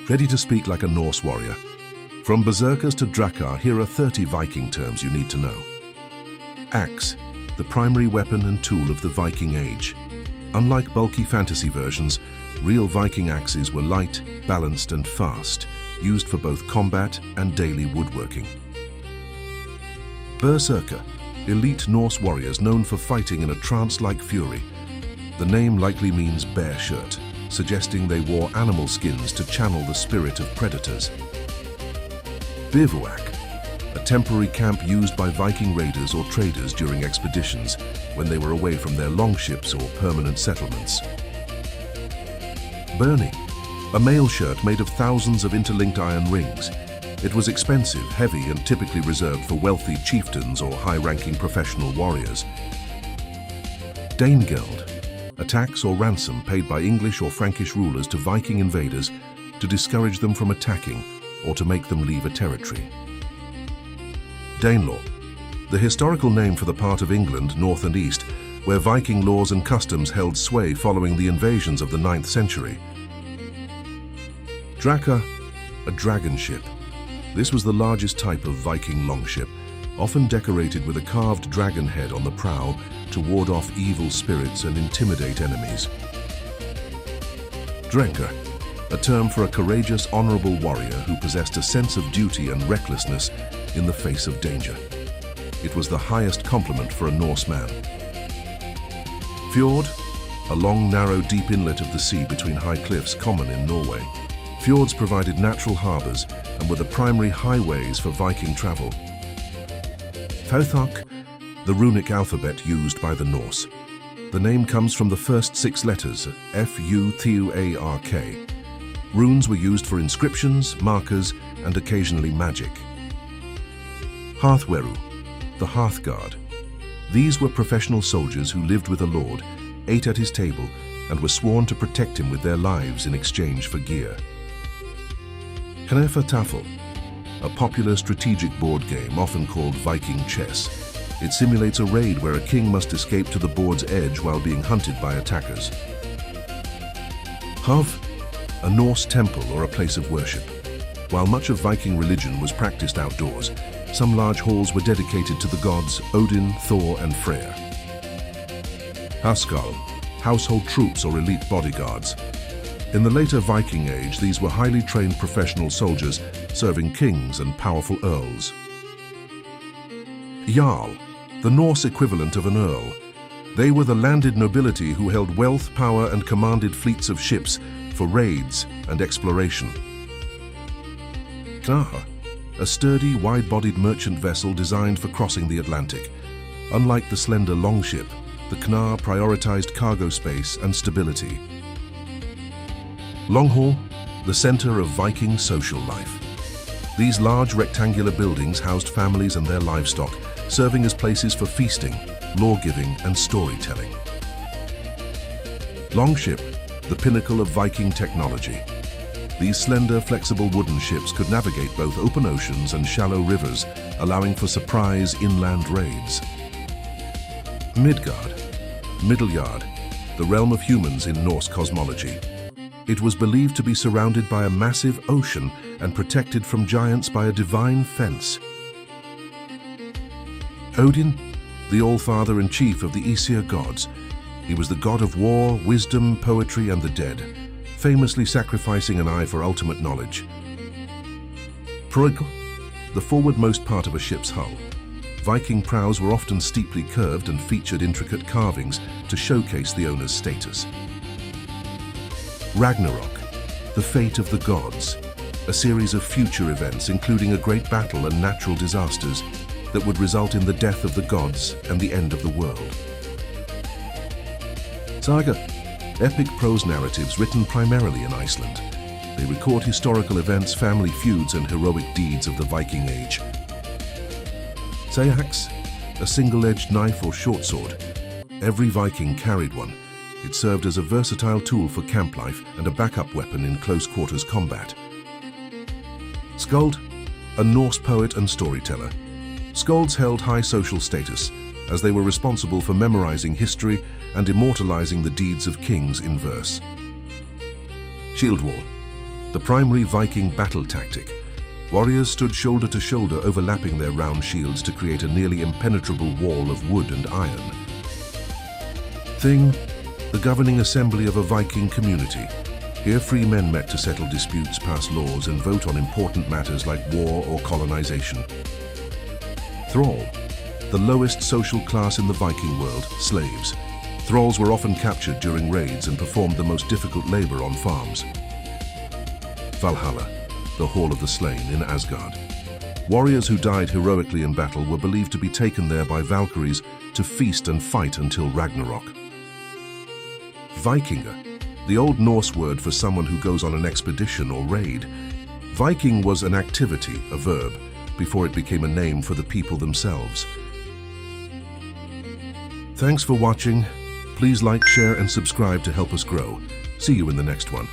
Ready to speak like a Norse warrior? From berserkers to drakar, here are 30 Viking terms you need to know. Axe, the primary weapon and tool of the Viking Age. Unlike bulky fantasy versions, real Viking axes were light, balanced and fast, used for both combat and daily woodworking. Berserker, elite Norse warriors known for fighting in a trance-like fury. The name likely means bear shirt, suggesting they wore animal skins to channel the spirit of predators. Bivouac, a temporary camp used by Viking raiders or traders during expeditions when they were away from their longships or permanent settlements. Burnie, a mail shirt made of thousands of interlinked iron rings. It was expensive, heavy, and typically reserved for wealthy chieftains or high-ranking professional warriors. Danegeld, a tax or ransom paid by English or Frankish rulers to Viking invaders to discourage them from attacking or to make them leave a territory. Danelaw, the historical name for the part of England, north and east, where Viking laws and customs held sway following the invasions of the 9th century. Drakar, a dragon ship. This was the largest type of Viking longship, often decorated with a carved dragon head on the prow to ward off evil spirits and intimidate enemies. Drenker, a term for a courageous, honorable warrior who possessed a sense of duty and recklessness in the face of danger. It was the highest compliment for a Norseman. Fjord, a long, narrow, deep inlet of the sea between high cliffs common in Norway. Fjords provided natural harbors and were the primary highways for Viking travel. Futhark, the runic alphabet used by the Norse. The name comes from the first 6 letters, F-U-T-H-A-R-K. Runes were used for inscriptions, markers, and occasionally magic. Hearthweru, the hearth guard. These were professional soldiers who lived with a lord, ate at his table, and were sworn to protect him with their lives in exchange for gear. Hnefatafl, a popular strategic board game often called Viking chess. It simulates a raid where a king must escape to the board's edge while being hunted by attackers. Hov, a Norse temple or a place of worship. While much of Viking religion was practiced outdoors, some large halls were dedicated to the gods Odin, Thor, and Freyr. Huskarl, household troops or elite bodyguards. In the later Viking Age, these were highly trained professional soldiers serving kings and powerful earls. Jarl, the Norse equivalent of an earl. They were the landed nobility who held wealth, power, and commanded fleets of ships for raids and exploration. Knarr, a sturdy, wide-bodied merchant vessel designed for crossing the Atlantic. Unlike the slender longship, the Knarr prioritized cargo space and stability. Longhall, the center of Viking social life. These large rectangular buildings housed families and their livestock, serving as places for feasting, law-giving, and storytelling. Longship, the pinnacle of Viking technology. These slender, flexible wooden ships could navigate both open oceans and shallow rivers, allowing for surprise inland raids. Midgard, Middle-yard, the realm of humans in Norse cosmology. It was believed to be surrounded by a massive ocean and protected from giants by a divine fence. Odin, the All-Father and chief of the Aesir gods. He was the god of war, wisdom, poetry, and the dead, famously sacrificing an eye for ultimate knowledge. Prøgl, the forwardmost part of a ship's hull. Viking prows were often steeply curved and featured intricate carvings to showcase the owner's status. Ragnarok, the fate of the gods, a series of future events including a great battle and natural disasters that would result in the death of the gods and the end of the world. Saga, epic prose narratives written primarily in Iceland. They record historical events, family feuds, and heroic deeds of the Viking Age. Seax, a single-edged knife or short sword. Every Viking carried one. It served as a versatile tool for camp life and a backup weapon in close-quarters combat. Skald, a Norse poet and storyteller. Skalds held high social status, as they were responsible for memorizing history and immortalizing the deeds of kings in verse. Shield wall, The primary Viking battle tactic. Warriors stood shoulder to shoulder, overlapping their round shields to create a nearly impenetrable wall of wood and iron. Thing, the governing assembly of a Viking community. Here free men met to settle disputes, pass laws, and vote on important matters like war or colonization. Thrall, the lowest social class in the Viking world, slaves. Thralls were often captured during raids and performed the most difficult labor on farms. Valhalla, the Hall of the Slain in Asgard. Warriors who died heroically in battle were believed to be taken there by Valkyries to feast and fight until Ragnarok. Vikinger, the Old Norse word for someone who goes on an expedition or raid. Viking was an activity, a verb, before it became a name for the people themselves. Thanks for watching. Please like, share, and subscribe to help us grow. See you in the next one.